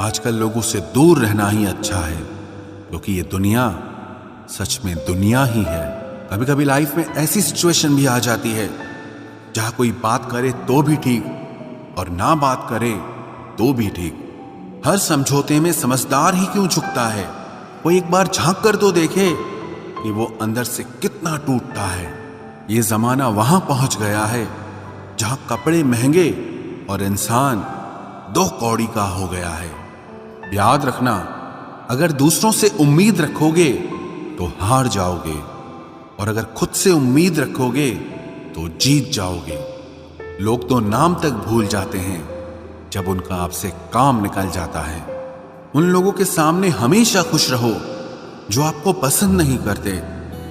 आजकल लोगों से दूर रहना ही अच्छा है, क्योंकि ये दुनिया सच में दुनिया ही है। कभी कभी लाइफ में ऐसी सिचुएशन भी आ जाती है जहां कोई बात करे तो भी ठीक और ना बात करे तो भी ठीक। हर समझौते में समझदार ही क्यों झुकता है? वो एक बार झांक कर तो देखे कि वो अंदर से कितना टूटता है। ये जमाना वहां पहुंच गया है जहां कपड़े महंगे और इंसान दो कौड़ी का हो गया है। याद रखना, अगर दूसरों से उम्मीद रखोगे तो हार जाओगे, और अगर खुद से उम्मीद रखोगे तो जीत जाओगे। लोग तो नाम तक भूल जाते हैं जब उनका आपसे काम निकल जाता है। उन लोगों के सामने हमेशा खुश रहो जो आपको पसंद नहीं करते,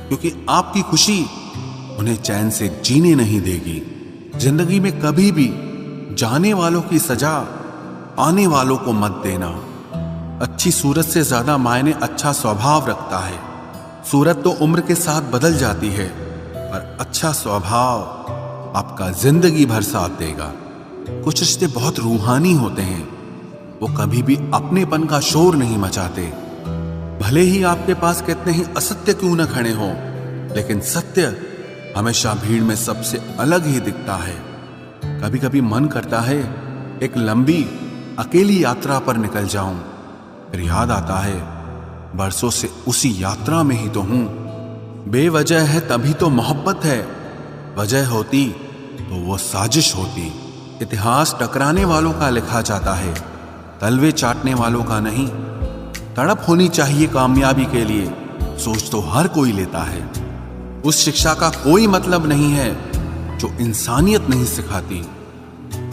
क्योंकि आपकी खुशी उन्हें चैन से जीने नहीं देगी। जिंदगी में कभी भी जाने वालों की सजा आने वालों को मत देना। अच्छी सूरत से ज्यादा मायने अच्छा स्वभाव रखता है। सूरत तो उम्र के साथ बदल जाती है, पर अच्छा स्वभाव आपका जिंदगी भर साथ देगा। कुछ रिश्ते बहुत रूहानी होते हैं, वो कभी भी अपनेपन का शोर नहीं मचाते। भले ही आपके पास कितने ही असत्य क्यों न खड़े हों, लेकिन सत्य हमेशा भीड़ में सबसे अलग ही दिखता है। कभी कभी मन करता है एक लंबी अकेली यात्रा पर निकल जाऊं, फिर याद आता है बरसों से उसी यात्रा में ही तो हूं। बेवजह है तभी तो मोहब्बत है, वजह होती तो वो साजिश होती। इतिहास टकराने वालों का लिखा जाता है, तलवे चाटने वालों का नहीं। तड़प होनी चाहिए कामयाबी के लिए, सोच तो हर कोई लेता है। उस शिक्षा का कोई मतलब नहीं है जो इंसानियत नहीं सिखाती।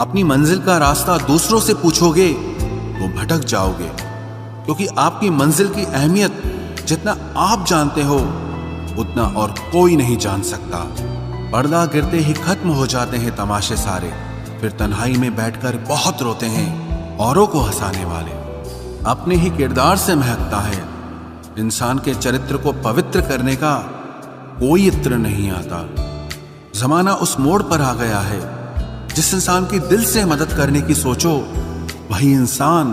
अपनी मंजिल का रास्ता दूसरों से पूछोगे तो भटक जाओगे, क्योंकि आपकी मंजिल की अहमियत जितना आप जानते हो उतना और कोई नहीं जान सकता। पर्दा गिरते ही खत्म हो जाते हैं तमाशे सारे, फिर तन्हाई में बैठकर बहुत रोते हैं औरों को हंसाने वाले। अपने ही किरदार से महकता है। इंसान के चरित्र को पवित्र करने का कोई इत्र नहीं आता। जमाना उस मोड़ पर आ गया है, जिस इंसान की दिल से मदद करने की सोचो वही इंसान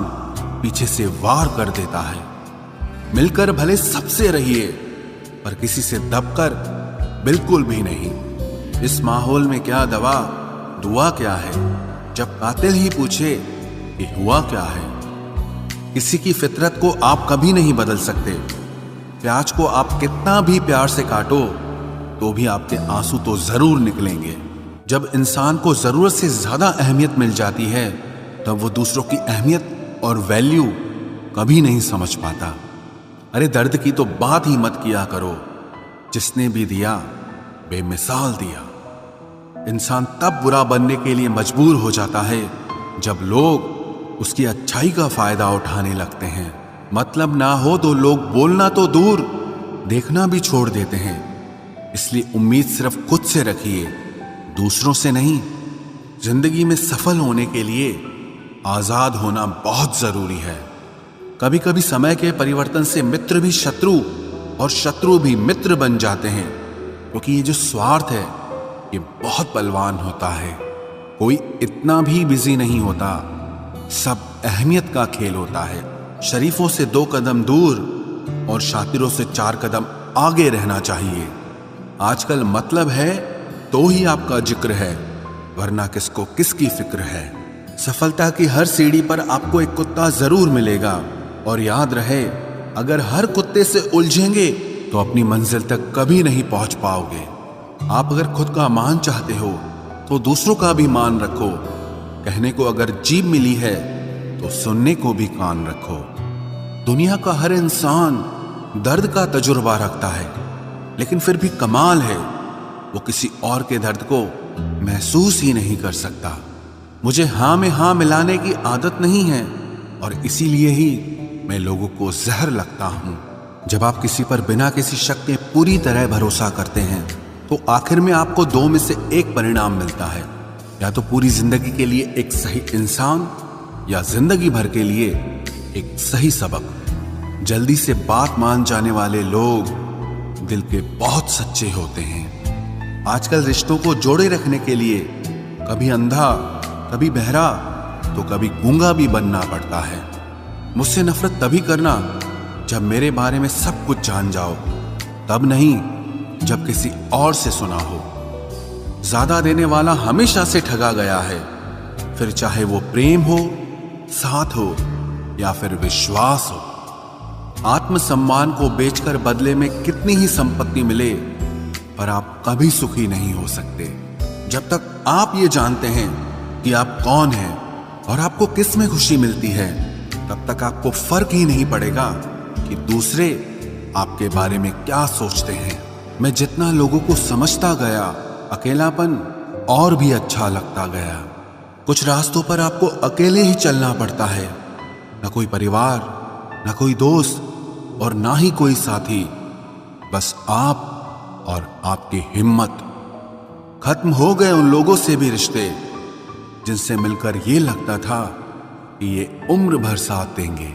पीछे से वार कर देता है। मिलकर भले सबसे रहिए, पर किसी से दबकर बिल्कुल भी नहीं। इस माहौल में क्या दवा दुआ क्या है, जब कातिल ही पूछे कि हुआ क्या है। किसी की फितरत को आप कभी नहीं बदल सकते। प्याज को आप कितना भी प्यार से काटो तो भी आपके आंसू तो जरूर निकलेंगे। जब इंसान को जरूरत से ज्यादा अहमियत मिल जाती है, तब वो दूसरों की अहमियत और वैल्यू कभी नहीं समझ पाता। अरे दर्द की तो बात ही मत किया करो, जिसने भी दिया बेमिसाल दिया। इंसान तब बुरा बनने के लिए मजबूर हो जाता है जब लोग उसकी अच्छाई का फायदा उठाने लगते हैं। मतलब ना हो तो लोग बोलना तो दूर, देखना भी छोड़ देते हैं। इसलिए उम्मीद सिर्फ खुद से रखिए, दूसरों से नहीं। जिंदगी में सफल होने के लिए आजाद होना बहुत जरूरी है। कभी कभी समय के परिवर्तन से मित्र भी शत्रु और शत्रु भी मित्र बन जाते हैं, क्योंकि ये जो स्वार्थ है ये बहुत बलवान होता है। कोई इतना भी बिजी नहीं होता, सब अहमियत का खेल होता है। शरीफों से 2 कदम दूर और शातिरों से 4 कदम आगे रहना चाहिए। आजकल मतलब है तो ही आपका जिक्र है, वरना किसको किसकी फिक्र है। सफलता की हर सीढ़ी पर आपको एक कुत्ता जरूर मिलेगा, और याद रहे अगर हर कुत्ते से उलझेंगे तो अपनी मंजिल तक कभी नहीं पहुंच पाओगे। आप अगर खुद का मान चाहते हो तो दूसरों का भी मान रखो। कहने को अगर जीभ मिली है तो सुनने को भी कान रखो। दुनिया का हर इंसान दर्द का तजुर्बा रखता है, लेकिन फिर भी कमाल है वो किसी और के दर्द को महसूस ही नहीं कर सकता। मुझे हाँ में हाँ मिलाने की आदत नहीं है, और इसीलिए ही मैं लोगों को जहर लगता हूं। जब आप किसी पर बिना किसी शक के पूरी तरह भरोसा करते हैं तो आखिर में आपको 2 में से एक परिणाम मिलता है। या तो पूरी जिंदगी के लिए एक सही इंसान, या जिंदगी भर के लिए एक सही सबक। जल्दी से बात मान जाने वाले लोग दिल के बहुत सच्चे होते हैं। आजकल रिश्तों को जोड़े रखने के लिए कभी अंधा, कभी बहरा, तो कभी गूंगा भी बनना पड़ता है। मुझसे नफरत तभी करना जब मेरे बारे में सब कुछ जान जाओ, तब नहीं जब किसी और से सुना हो। ज्यादा देने वाला हमेशा से ठगा गया है, फिर चाहे वो प्रेम हो, साथ हो या फिर विश्वास हो। आत्मसम्मान को बेचकर बदले में कितनी ही संपत्ति मिले, पर आप कभी सुखी नहीं हो सकते जब तक आप ये जानते हैं कि आप कौन हैं और आपको किस में खुशी मिलती है। तब तक आपको फर्क ही नहीं पड़ेगा कि दूसरे आपके बारे में क्या सोचते हैं। मैं जितना लोगों को समझता गया, अकेलापन और भी अच्छा लगता गया। कुछ रास्तों पर आपको अकेले ही चलना पड़ता है, न कोई परिवार, न कोई दोस्त और ना ही कोई साथी, बस आप और आपकी हिम्मत। खत्म हो गए उन लोगों से भी रिश्ते जिनसे मिलकर ये लगता था कि ये उम्र भर साथ देंगे।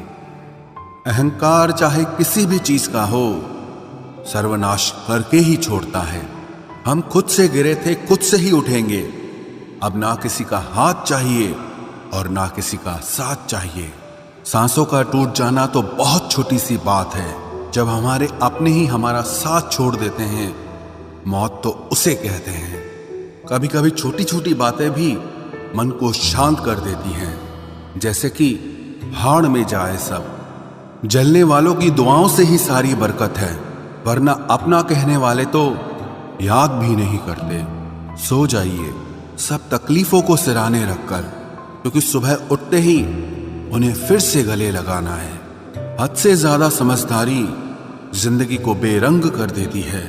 अहंकार चाहे किसी भी चीज का हो, सर्वनाश करके ही छोड़ता है। हम खुद से गिरे थे, खुद से ही उठेंगे। अब ना किसी का हाथ चाहिए और ना किसी का साथ चाहिए। सांसों का टूट जाना तो बहुत छोटी सी बात है। जब हमारे अपने ही हमारा साथ छोड़ देते हैं, मौत तो उसे कहते हैं। कभी कभी छोटी छोटी बातें भी मन को शांत कर देती हैं, जैसे कि भाड़ में जाए सब। जलने वालों की दुआओं से ही सारी बरकत है, वरना अपना कहने वाले तो याद भी नहीं करते। सो जाइए सब तकलीफों को सिराने रखकर, क्योंकि सुबह उठते ही उन्हें फिर से गले लगाना है। हद से ज्यादा समझदारी जिंदगी को बेरंग कर देती है।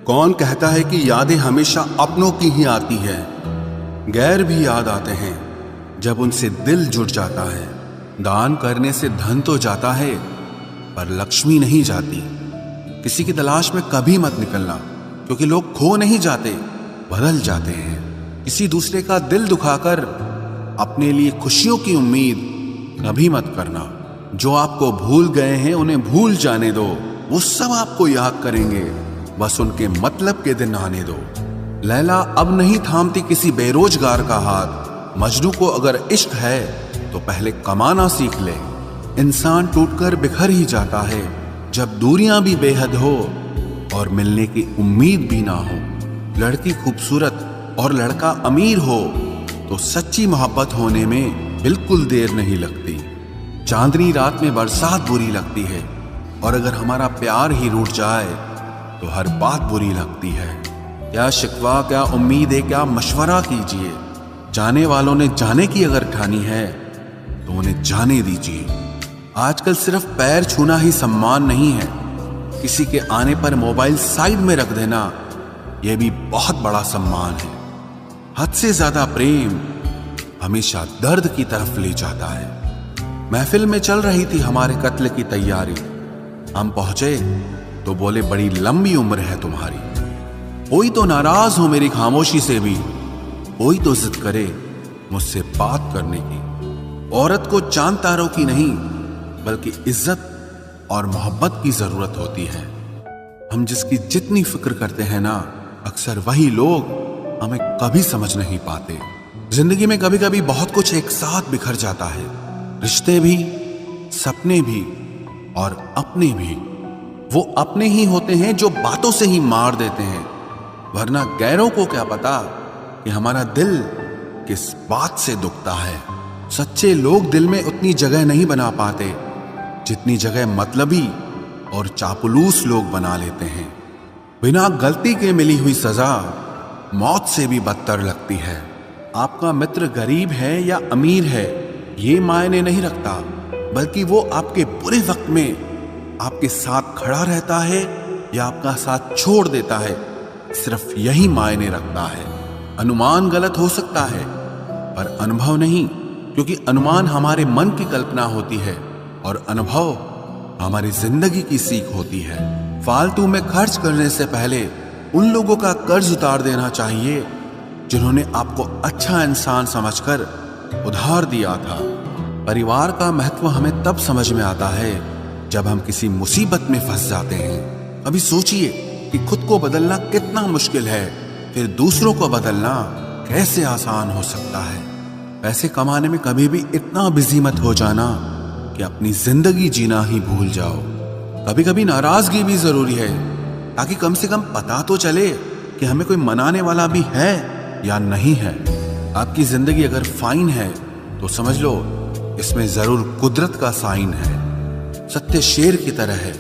कौन कहता है कि यादें हमेशा अपनों की ही आती है? गैर भी याद आते हैं जब उनसे दिल जुड़ जाता है। दान करने से धन तो जाता है, पर लक्ष्मी नहीं जाती। किसी की तलाश में कभी मत निकलना, क्योंकि लोग खो नहीं जाते, बदल जाते हैं। किसी दूसरे का दिल दुखाकर अपने लिए खुशियों की उम्मीद कभी मत करना। जो आपको भूल गए हैं उन्हें भूल जाने दो, वो सब आपको याद करेंगे, बस उनके मतलब के दिन आने दो। लैला अब नहीं थामती किसी बेरोजगार का हाथ। मजनू को अगर इश्क है तो पहले कमाना सीख ले। इंसान टूटकर बिखर ही जाता है जब दूरियां भी बेहद हो और मिलने की उम्मीद भी ना हो। लड़की खूबसूरत और लड़का अमीर हो तो सच्ची मोहब्बत होने में बिल्कुल देर नहीं लगती। चांदनी रात में बरसात बुरी लगती है, और अगर हमारा प्यार ही रूठ जाए तो हर बात बुरी लगती है। क्या शिकवा, क्या उम्मीद है, क्या मशवरा कीजिए। जाने वालों ने जाने की अगर ठानी है तो उन्हें जाने दीजिए। आजकल सिर्फ पैर छूना ही सम्मान नहीं है, किसी के आने पर मोबाइल साइड में रख देना यह भी बहुत बड़ा सम्मान है। हद से ज्यादा प्रेम हमेशा दर्द की तरफ ले जाता है। महफिल में चल रही थी हमारे कत्ल की तैयारी। हम पहुंचे तो बोले, बड़ी लंबी उम्र है तुम्हारी। कोई तो नाराज हो मेरी खामोशी से भी, कोई तो जिद करे मुझसे बात करने की। औरत को चांद तारों की नहीं बल्कि इज्जत और मोहब्बत की जरूरत होती है। हम जिसकी जितनी फिक्र करते हैं ना, अक्सर वही लोग हमें कभी समझ नहीं पाते। जिंदगी में कभी कभी बहुत कुछ एक साथ बिखर जाता है, रिश्ते भी, सपने भी और अपने भी। वो अपने ही होते हैं जो बातों से ही मार देते हैं, वरना गैरों को क्या पता कि हमारा दिल किस बात से दुखता है। सच्चे लोग दिल में उतनी जगह नहीं बना पाते जितनी जगह मतलबी और चापलूस लोग बना लेते हैं। बिना गलती के मिली हुई सजा मौत से भी बदतर लगती है। आपका मित्र गरीब है या अमीर है ये मायने नहीं रखता, बल्कि वो आपके बुरे वक्त में आपके साथ खड़ा रहता है या आपका साथ छोड़ देता है, सिर्फ यही मायने रखता है। अनुमान गलत हो सकता है पर अनुभव नहीं, क्योंकि अनुमान हमारे मन की कल्पना होती है और अनुभव हमारी जिंदगी की सीख होती है। फालतू में खर्च करने से पहले उन लोगों का कर्ज उतार देना चाहिए जिन्होंने आपको अच्छा इंसान समझकर उधार दिया था। परिवार का महत्व हमें तब समझ में आता है जब हम किसी मुसीबत में फंस जाते हैं। अभी सोचिए कि खुद को बदलना कितना मुश्किल है, फिर दूसरों को बदलना कैसे आसान हो सकता है। पैसे कमाने में कभी भी इतना बिजी मत हो जाना कि अपनी जिंदगी जीना ही भूल जाओ। कभी कभी नाराजगी भी जरूरी है, ताकि कम से कम पता तो चले कि हमें कोई मनाने वाला भी है या नहीं है। आपकी जिंदगी अगर फाइन है तो समझ लो इसमें जरूर कुदरत का साइन है। सत्य शेर की तरह है,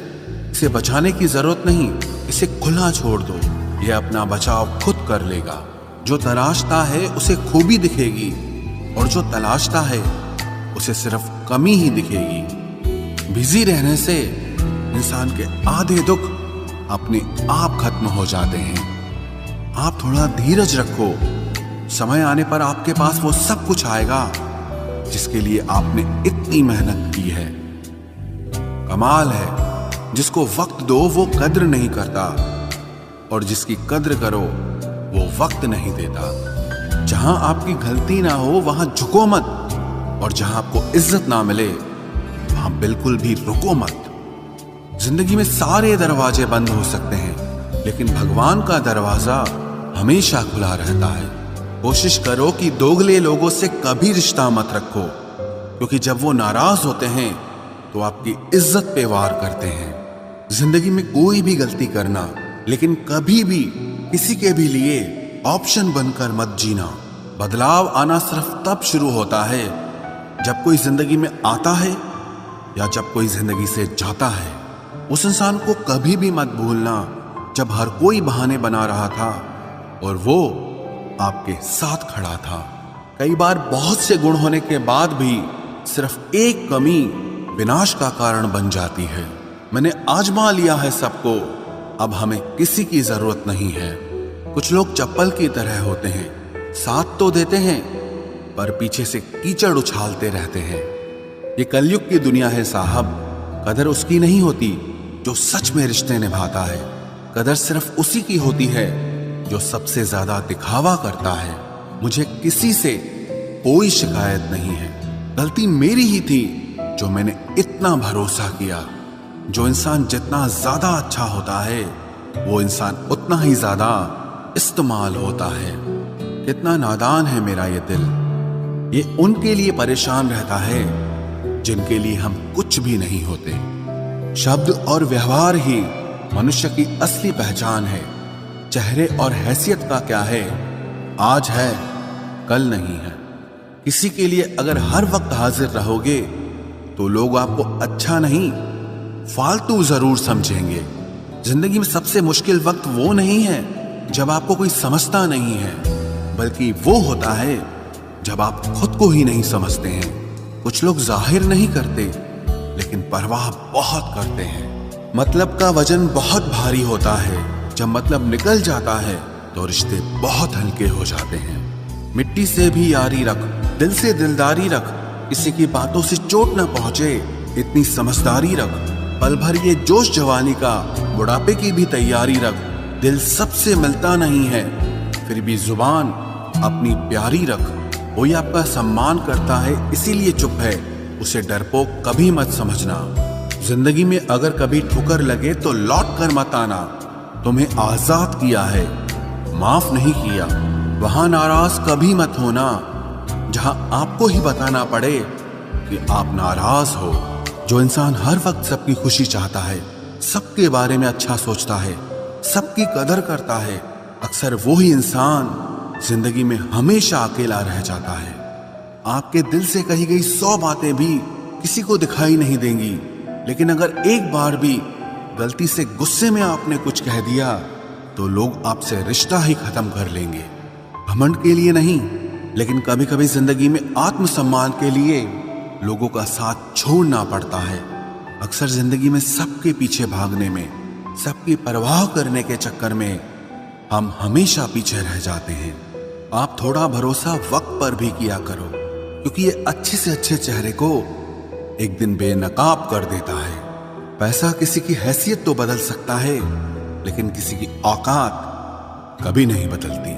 इसे बचाने की जरूरत नहीं, इसे खुला छोड़ दो, ये अपना बचाव खुद कर लेगा। जो तलाशता है उसे खूबी दिखेगी, और जो तलाशता है उसे सिर्फ कमी ही दिखेगी। बिजी रहने से इंसान के आधे दुख अपने आप खत्म हो जाते हैं। आप थोड़ा धीरज रखो, समय आने पर आपके पास वो सब कुछ आएगा जिसके लिए आपने इतनी मेहनत की है। कमाल है, जिसको वक्त दो वो कद्र नहीं करता, और जिसकी कद्र करो वो वक्त नहीं देता। जहां आपकी गलती ना हो वहां झुको मत, और जहां आपको इज्जत ना मिले वहां बिल्कुल भी रुको मत। जिंदगी में सारे दरवाजे बंद हो सकते हैं, लेकिन भगवान का दरवाजा हमेशा खुला रहता है। कोशिश करो कि दोगले लोगों से कभी रिश्ता मत रखो, क्योंकि जब वो नाराज होते हैं तो आपकी इज्जत पे वार करते हैं। जिंदगी में कोई भी गलती करना, लेकिन कभी भी किसी के भी लिए ऑप्शन बनकर मत जीना। बदलाव आना सिर्फ तब शुरू होता है जब कोई जिंदगी में आता है या जब कोई जिंदगी से जाता है। उस इंसान को कभी भी मत भूलना जब हर कोई बहाने बना रहा था और वो आपके साथ खड़ा था। कई बार बहुत से गुण होने के बाद भी सिर्फ एक कमी विनाश का कारण बन जाती है। मैंने आजमा लिया है सबको, अब हमें किसी की जरूरत नहीं है। कुछ लोग चप्पल की तरह होते हैं, साथ तो देते हैं पर पीछे से कीचड़ उछालते रहते हैं। ये कलयुग की दुनिया है साहब। कदर उसकी नहीं होती जो सच में रिश्ते निभाता है, कदर सिर्फ उसी की होती है जो सबसे ज्यादा दिखावा करता है। मुझे किसी से कोई शिकायत नहीं है, गलती मेरी ही थी जो मैंने इतना भरोसा किया। जो इंसान जितना ज्यादा अच्छा होता है वो इंसान उतना ही ज्यादा इस्तेमाल होता है। कितना नादान है मेरा ये दिल, ये उनके लिए परेशान रहता है जिनके लिए हम कुछ भी नहीं होते। शब्द और व्यवहार ही मनुष्य की असली पहचान है। चेहरे और हैसियत का क्या है, आज है कल नहीं है। किसी के लिए अगर हर वक्त हाजिर रहोगे तो लोग आपको अच्छा नहीं फालतू जरूर समझेंगे। जिंदगी में सबसे मुश्किल वक्त वो नहीं है जब आपको कोई समझता नहीं है, बल्कि वो होता है जब आप खुद को ही नहीं समझते हैं। कुछ लोग जाहिर नहीं करते लेकिन परवाह बहुत करते हैं। मतलब का वजन बहुत भारी होता है, जब मतलब निकल जाता है तो रिश्ते बहुत हल्के हो जाते हैं। मिट्टी से भी यारी रख, दिल से दिलदारी रख, किसी की बातों से चोट न पहुंचे इतनी समझदारी रख। पल भर ये जोश जवानी का, बुढ़ापे की भी तैयारी रख। दिल सबसे मिलता नहीं है, फिर भी जुबान अपनी प्यारी रख। कोई आपका सम्मान करता है इसीलिए चुप है, उसे डरपोक कभी मत समझना। जिंदगी में अगर कभी ठुकर लगे तो लौट कर मत आना। तुम्हें आजाद किया है, माफ नहीं किया। वहां नाराज कभी मत होना जहां आपको ही बताना पड़े कि आप नाराज हो। जो इंसान हर वक्त सबकी खुशी चाहता है, सबके बारे में अच्छा सोचता है, सबकी कदर करता है, अक्सर वो ही इंसान जिंदगी में हमेशा अकेला रह जाता है। आपके दिल से कही गई 100 बातें भी किसी को दिखाई नहीं देंगी, लेकिन अगर एक बार भी गलती से गुस्से में आपने कुछ कह दिया तो लोग आपसे रिश्ता ही खत्म कर लेंगे। घमंड के लिए नहीं, लेकिन कभी कभी जिंदगी में आत्मसम्मान के लिए लोगों का साथ छोड़ना पड़ता है। अक्सर जिंदगी में सबके पीछे भागने में, सबकी परवाह करने के चक्कर में हम हमेशा पीछे रह जाते हैं। आप थोड़ा भरोसा वक्त पर भी किया करो, क्योंकि ये अच्छे से अच्छे चेहरे को एक दिन बेनकाब कर देता है। पैसा किसी की हैसियत तो बदल सकता है, लेकिन किसी की औकात कभी नहीं बदलती।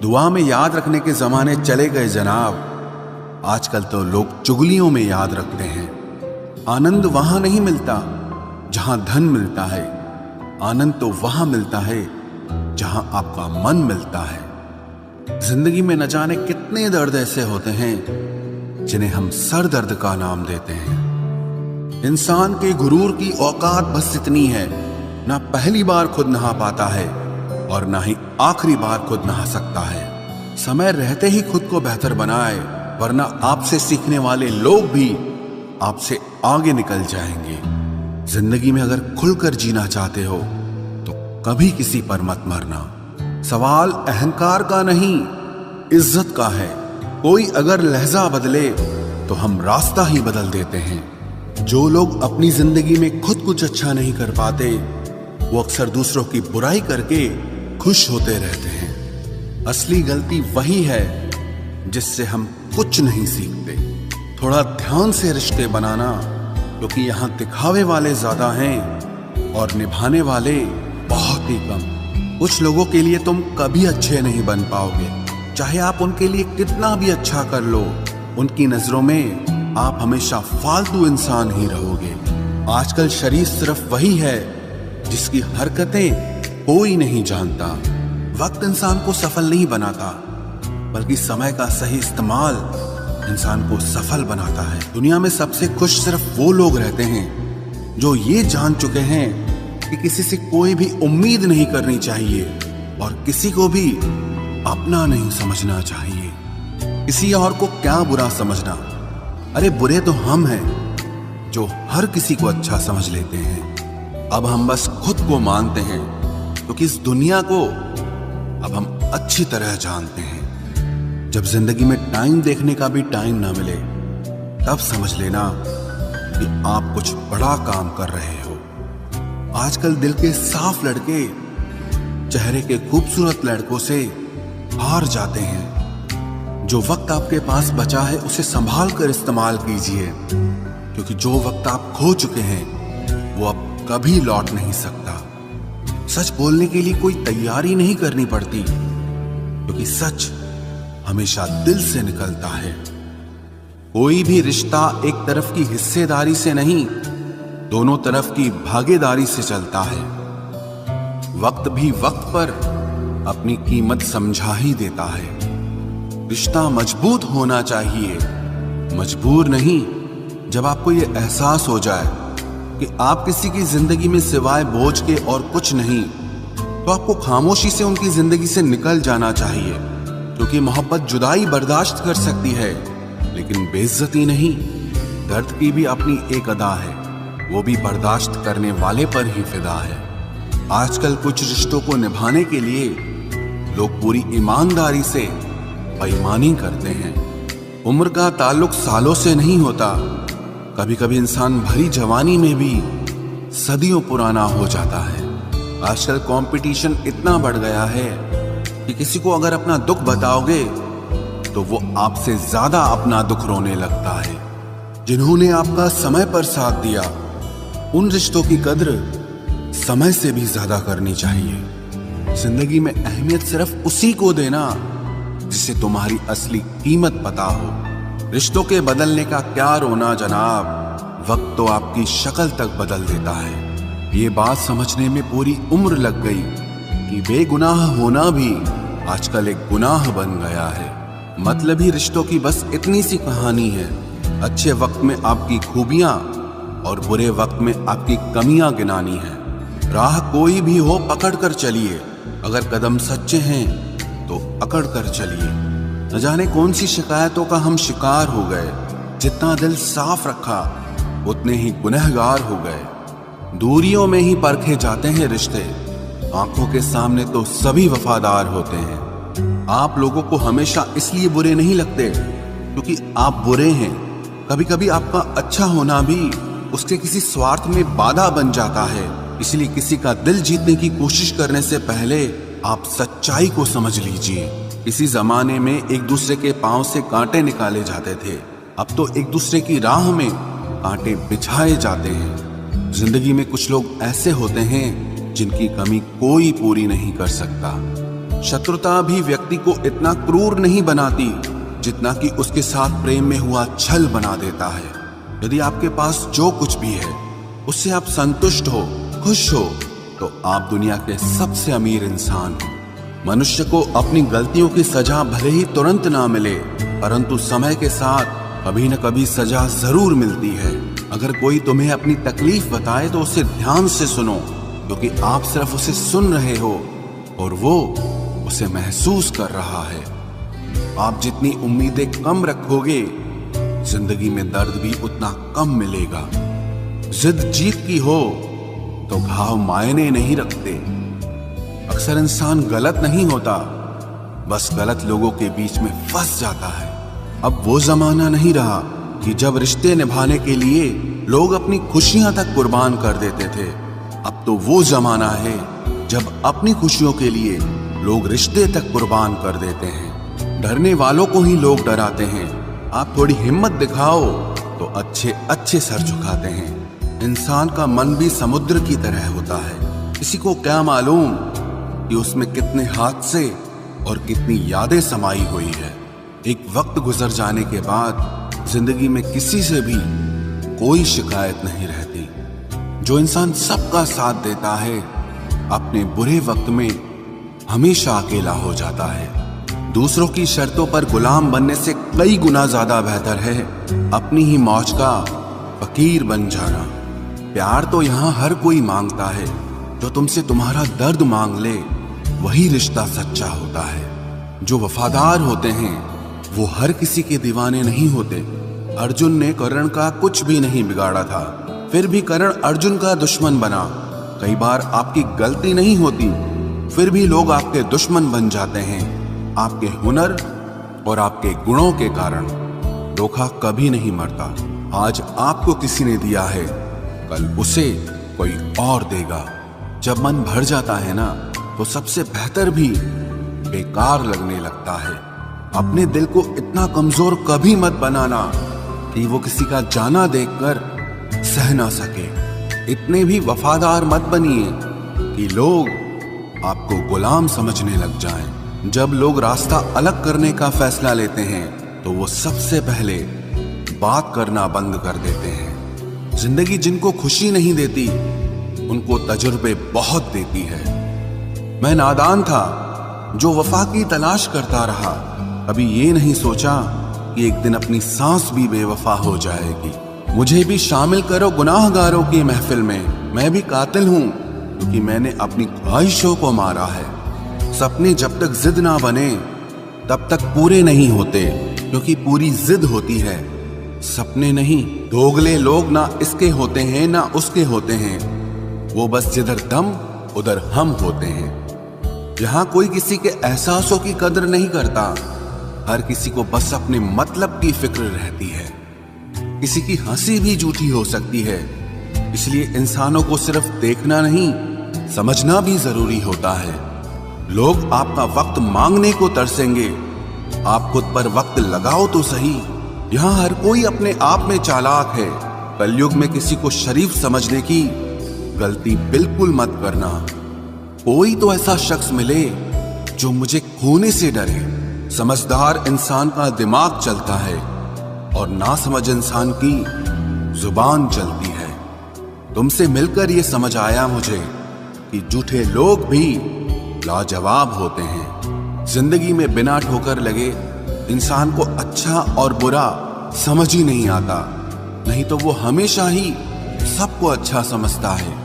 दुआ में याद रखने के जमाने चले गए जनाब, आजकल तो लोग चुगलियों में याद रखते हैं। आनंद वहां नहीं मिलता जहां धन मिलता है, आनंद तो वहां मिलता है जहां आपका मन मिलता है। जिंदगी में न जाने कितने दर्द ऐसे होते हैं जिन्हें हम सर दर्द का नाम देते हैं। इंसान के गुरूर की औकात बस इतनी है, ना पहली बार खुद नहा पाता है और ना ही आखिरी बार खुद नहा सकता है। समय रहते ही खुद को बेहतर बनाए, वरना आपसे सीखने वाले लोग भी आपसे आगे निकल जाएंगे। जिंदगी में अगर खुलकर जीना चाहते हो तो कभी किसी पर मत मरना। सवाल अहंकार का नहीं, इज्जत का है। कोई अगर लहजा बदले तो हम रास्ता ही बदल देते हैं। जो लोग अपनी जिंदगी में खुद कुछ अच्छा नहीं कर पाते, वो अक्सर दूसरों की बुराई करके खुश होते रहते हैं। असली गलती वही है जिससे हम कुछ नहीं सीखते। थोड़ा ध्यान से रिश्ते बनाना, क्योंकि यहाँ दिखावे वाले ज्यादा हैं और निभाने वाले बहुत ही कम। कुछ लोगों के लिए तुम कभी अच्छे नहीं बन पाओगे, चाहे आप उनके लिए कितना भी अच्छा कर लो। उनकी नजरों में आप हमेशा फालतू इंसान ही रहोगे। आजकल शरीफ सिर्फ वही है जिसकी हरकतें कोई नहीं जानता। वक्त इंसान को सफल नहीं बनाता, बल्कि समय का सही इस्तेमाल इंसान को सफल बनाता है। दुनिया में सबसे खुश सिर्फ वो लोग रहते हैं जो ये जान चुके हैं कि किसी से कोई भी उम्मीद नहीं करनी चाहिए और किसी को भी अपना नहीं समझना चाहिए। किसी और को क्या बुरा समझना, अरे बुरे तो हम हैं जो हर किसी को अच्छा समझ लेते हैं। अब हम बस खुद को मानते हैं, क्योंकि इस दुनिया को अब हम अच्छी तरह जानते हैं। जब जिंदगी में टाइम देखने का भी टाइम ना मिले, तब समझ लेना कि आप कुछ बड़ा काम कर रहे हो। आजकल दिल के साफ लड़के चेहरे के खूबसूरत लड़कों से हार जाते हैं। जो वक्त आपके पास बचा है उसे संभाल कर इस्तेमाल कीजिए, क्योंकि जो वक्त आप खो चुके हैं वो अब कभी लौट नहीं सकता। सच बोलने के लिए कोई तैयारी नहीं करनी पड़ती, क्योंकि सच हमेशा दिल से निकलता है। कोई भी रिश्ता एक तरफ की हिस्सेदारी से नहीं, दोनों तरफ की भागीदारी से चलता है। वक्त भी वक्त पर अपनी कीमत समझा ही देता है। रिश्ता मजबूत होना चाहिए, मजबूर नहीं। जब आपको ये एहसास हो जाए कि आप किसी की जिंदगी में सिवाय बोझ के और कुछ नहीं, तो आपको खामोशी से उनकी जिंदगी से निकल जाना चाहिए। क्योंकि मोहब्बत जुदाई बर्दाश्त कर सकती है, लेकिन बेइज्जती नहीं। दर्द की भी अपनी एक अदा है, वो भी बर्दाश्त करने वाले पर ही फिदा है। आजकल कुछ रिश्तों को निभाने के लिए लोग पूरी ईमानदारी से बेईमानी करते हैं। उम्र का ताल्लुक सालों से नहीं होता। कभी कभी इंसान भरी जवानी में भी सदियों पुराना हो जाता है। आजकल कंपटीशन इतना बढ़ गया है कि किसी को अगर अपना दुख बताओगे तो वो आपसे ज्यादा अपना दुख रोने लगता है। जिन्होंने आपका समय पर साथ दिया, उन रिश्तों की कद्र समय से भी ज्यादा करनी चाहिए। जिंदगी में अहमियत सिर्फ उसी को देना जिसे तुम्हारी असली कीमत पता हो। रिश्तों के बदलने का क्या रोना जनाब, वक्त तो आपकी शक्ल तक बदल देता है। ये बात समझने में पूरी उम्र लग गई कि बेगुनाह होना भी आजकल एक गुनाह बन गया है। मतलबी रिश्तों की बस इतनी सी कहानी है। अच्छे वक्त में आपकी खूबियां और बुरे वक्त में आपकी कमियां गिनानी है। राह कोई भी हो पकड़ कर चलिए, अगर कदम सच्चे हैं तो अकड़ कर चलिए। न जाने कौन सी शिकायतों का हम शिकार हो गए। जितना दिल साफ रखा उतने ही गुनहगार हो गए। दूरियों में ही परखे जाते हैं रिश्ते, आंखों के सामने तो सभी वफादार होते हैं। आप लोगों को हमेशा इसलिए बुरे नहीं लगते क्योंकि आप बुरे हैं। कभी कभी आपका अच्छा होना भी उसके किसी स्वार्थ में बाधा बन जाता है। इसलिए किसी का दिल जीतने की कोशिश करने से पहले आप सच्चाई को समझ लीजिए। इसी जमाने में एक दूसरे के पांव से कांटे निकाले जाते थे, अब तो एक दूसरे की राह में कांटे बिछाए जाते हैं। जिंदगी में कुछ लोग ऐसे होते हैं जिनकी कमी कोई पूरी नहीं कर सकता। शत्रुता भी व्यक्ति को इतना क्रूर नहीं बनाती जितना कि उसके साथ प्रेम में हुआ छल बना देता है। यदि आपके पास जो कुछ भी है उससे आप संतुष्ट हो, खुश हो, तो आप दुनिया के सबसे अमीर इंसान हो। मनुष्य को अपनी गलतियों की सजा भले ही तुरंत ना मिले, परंतु समय के साथ कभी न कभी सजा जरूर मिलती है। अगर कोई तुम्हें अपनी तकलीफ बताए तो उसे ध्यान से सुनो, क्योंकि आप सिर्फ उसे सुन रहे हो और वो उसे महसूस कर रहा है। आप जितनी उम्मीदें कम रखोगे, जिंदगी में दर्द भी उतना कम मिलेगा। जिद जीत की हो तो घाव मायने नहीं रखते। अक्सर इंसान गलत नहीं होता, बस गलत लोगों के बीच में फंस जाता है। अब वो जमाना नहीं रहा कि जब रिश्ते निभाने के लिए लोग अपनी खुशियां तक कुर्बान कर देते थे। अब तो वो जमाना है जब अपनी खुशियों के लिए लोग रिश्ते तक कुर्बान कर देते हैं। डरने वालों को ही लोग डराते हैं। आप थोड़ी हिम्मत दिखाओ तो अच्छे अच्छे सर झुकाते हैं। इंसान का मन भी समुद्र की तरह होता है। किसी को क्या मालूम कि उसमें कितने हादसे और कितनी यादें समाई हुई है। एक वक्त गुजर जाने के बाद जिंदगी में किसी से भी कोई शिकायत नहीं रहती। जो इंसान सबका साथ देता है, अपने बुरे वक्त में हमेशा अकेला हो जाता है। दूसरों की शर्तों पर गुलाम बनने से कई गुना ज्यादा बेहतर है अपनी ही मौज का फकीर बन जाना। प्यार तो यहाँ हर कोई मांगता है। जो तुमसे तुम्हारा दर्द मांग ले, वही रिश्ता सच्चा होता है। जो वफादार होते हैं वो हर किसी के दीवाने नहीं होते। अर्जुन ने कर्ण का कुछ भी नहीं बिगाड़ा था, फिर भी कर्ण अर्जुन का दुश्मन बना। कई बार आपकी गलती नहीं होती, फिर भी लोग आपके दुश्मन बन जाते हैं, आपके हुनर और आपके गुणों के कारण। धोखा कभी नहीं मरता। आज आपको किसी ने दिया है, कल उसे कोई और देगा। जब मन भर जाता है ना, तो सबसे बेहतर भी बेकार लगने लगता है। अपने दिल को इतना कमजोर कभी मत बनाना कि वो किसी का जाना देखकर सह ना सके। इतने भी वफादार मत बनिए कि लोग आपको गुलाम समझने लग जाएं। जब लोग रास्ता अलग करने का फैसला लेते हैं, तो वो सबसे पहले बात करना बंद कर देते हैं। जिंदगी जिनको खुशी नहीं देती, उनको तजुर्बे बहुत देती है। मैं नादान था जो वफा की तलाश करता रहा। कभी ये नहीं सोचा कि एक दिन अपनी सांस भी बेवफा हो जाएगी। मुझे भी शामिल करो गुनाहगारों की महफिल में। मैं भी कातिल हूं क्योंकि मैंने अपनी ख्वाहिशों को मारा है। सपने जब तक जिद ना बने तब तक पूरे नहीं होते, क्योंकि पूरी जिद होती है, सपने नहीं। दोगले लोग ना इसके होते हैं ना उसके होते हैं, वो बस जिधर दम उधर हम होते हैं। यहाँ कोई किसी के एहसासों की कदर नहीं करता। हर किसी को बस अपने मतलब की फिक्र रहती है। किसी की हंसी भी झूठी हो सकती है, इसलिए इंसानों को सिर्फ देखना नहीं, समझना भी जरूरी होता है। लोग आपका वक्त मांगने को तरसेंगे, आप खुद पर वक्त लगाओ तो सही। यहाँ हर कोई अपने आप में चालाक है। कलयुग में किसी को शरीफ समझने की गलती बिल्कुल मत करना। कोई तो ऐसा शख्स मिले जो मुझे खोने से डरे। समझदार इंसान का दिमाग चलता है और नासमझ इंसान की जुबान चलती है। तुमसे मिलकर ये समझ आया मुझे कि झूठे लोग भी लाजवाब होते हैं। जिंदगी में बिना ठोकर लगे इंसान को अच्छा और बुरा समझ ही नहीं आता, नहीं तो वो हमेशा ही सबको अच्छा समझता है।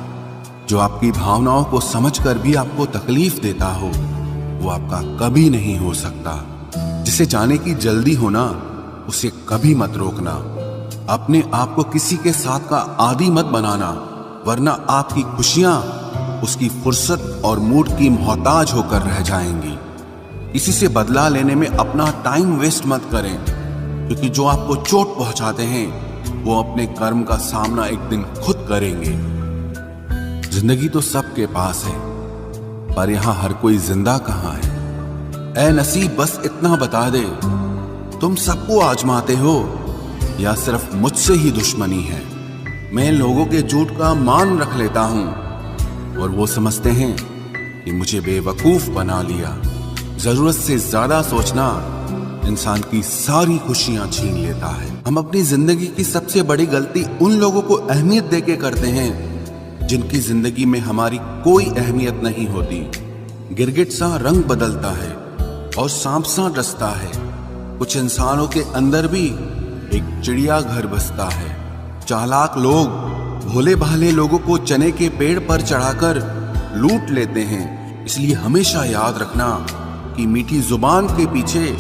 जो आपकी भावनाओं को समझकर भी आपको तकलीफ देता हो, वो आपका कभी नहीं हो सकता। जिसे जाने की जल्दी होना, उसे कभी मत रोकना। अपने आप को किसी के साथ का आदी मत बनाना, वरना आपकी खुशियां उसकी फुर्सत और मूड की मोहताज होकर रह जाएंगी। किसी से बदला लेने में अपना टाइम वेस्ट मत करें, क्योंकि जो आपको चोट पहुंचाते हैं वो अपने कर्म का सामना एक दिन खुद करेंगे। जिंदगी तो सबके पास है, पर यहां हर कोई जिंदा कहां है। ऐ नसीब बस इतना बता दे, तुम सबको आजमाते हो या सिर्फ मुझसे ही दुश्मनी है। मैं लोगों के झूठ का मान रख लेता हूं और वो समझते हैं कि मुझे बेवकूफ बना लिया। जरूरत से ज्यादा सोचना इंसान की सारी खुशियां छीन लेता है। हम अपनी जिंदगी की सबसे बड़ी गलती उन लोगों को अहमियत देके करते हैं जिनकी जिंदगी में हमारी कोई अहमियत नहीं होती। गिरगिट सा रंग बदलता है और सांप सा डसता है। कुछ इंसानों के अंदर भी एक चिड़िया घर बसता है। चालाक लोग भोले भाले लोगों को चने के पेड़ पर चढ़ाकर लूट लेते हैं। इसलिए हमेशा याद रखना कि मीठी जुबान के पीछे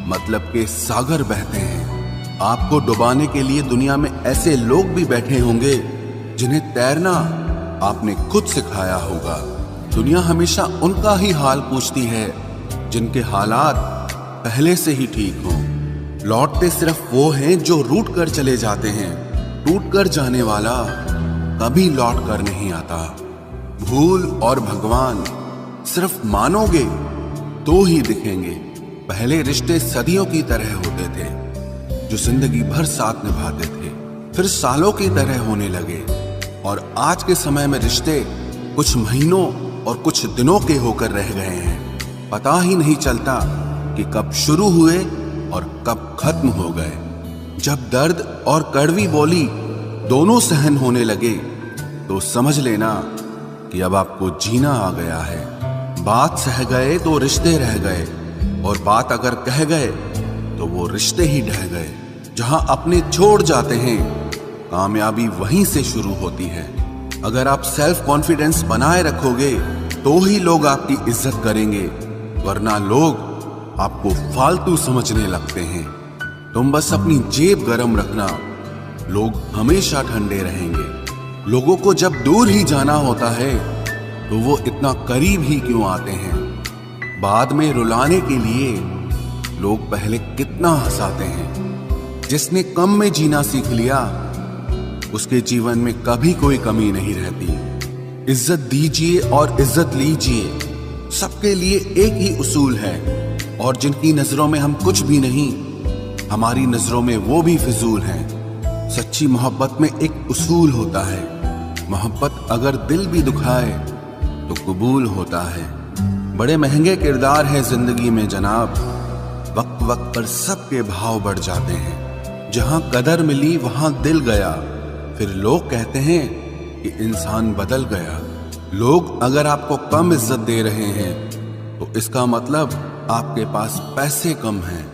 मतलब के सागर बहते हैं। आपको डुबाने के लिए दुनिया में ऐसे लोग भी बैठे होंगे जिन्हें तैरना आपने खुद सिखाया होगा। दुनिया हमेशा उनका ही हाल पूछती है जिनके हालात पहले से ही ठीक हों। लौटते सिर्फ वो हैं जो रूठ कर चले जाते हैं। टूट कर जाने वाला कभी लौट कर नहीं आता। भूल और भगवान सिर्फ मानोगे तो ही दिखेंगे। पहले रिश्ते सदियों की तरह होते थे जो जिंदगी भर साथ निभाते थे, फिर सालों की तरह होने लगे। और आज के समय में रिश्ते कुछ महीनों और कुछ दिनों के होकर रह गए हैं। पता ही नहीं चलता कि कब शुरू हुए और कब खत्म हो गए। जब दर्द और कड़वी बोली दोनों सहन होने लगे तो समझ लेना कि अब आपको जीना आ गया है। बात सह गए तो रिश्ते रह गए, और बात अगर कह गए तो वो रिश्ते ही ढह गए। जहां अपने छोड़ जाते हैं कामयाबी वहीं से शुरू होती है। अगर आप सेल्फ कॉन्फिडेंस बनाए रखोगे तो ही लोग आपकी इज्जत करेंगे, वरना लोग आपको फालतू समझने लगते हैं। तुम बस अपनी जेब गरम रखना, लोग हमेशा ठंडे रहेंगे। लोगों को जब दूर ही जाना होता है तो वो इतना करीब ही क्यों आते हैं। बाद में रुलाने के लिए लोग पहले कितना हंसाते हैं। जिसने कम में जीना सीख लिया उसके जीवन में कभी कोई कमी नहीं रहती। इज्जत दीजिए और इज्जत लीजिए, सबके लिए एक ही उसूल है। और जिनकी नजरों में हम कुछ भी नहीं, हमारी नजरों में वो भी फिजूल हैं। सच्ची मोहब्बत में एक उसूल होता है, मोहब्बत अगर दिल भी दुखाए तो कबूल होता है। बड़े महंगे किरदार है जिंदगी में जनाब, वक्त वक्त पर सबके भाव बढ़ जाते हैं। जहां कदर मिली वहां दिल गया, फिर लोग कहते हैं कि इंसान बदल गया। लोग अगर आपको कम इज्जत दे रहे हैं तो इसका मतलब आपके पास पैसे कम हैं।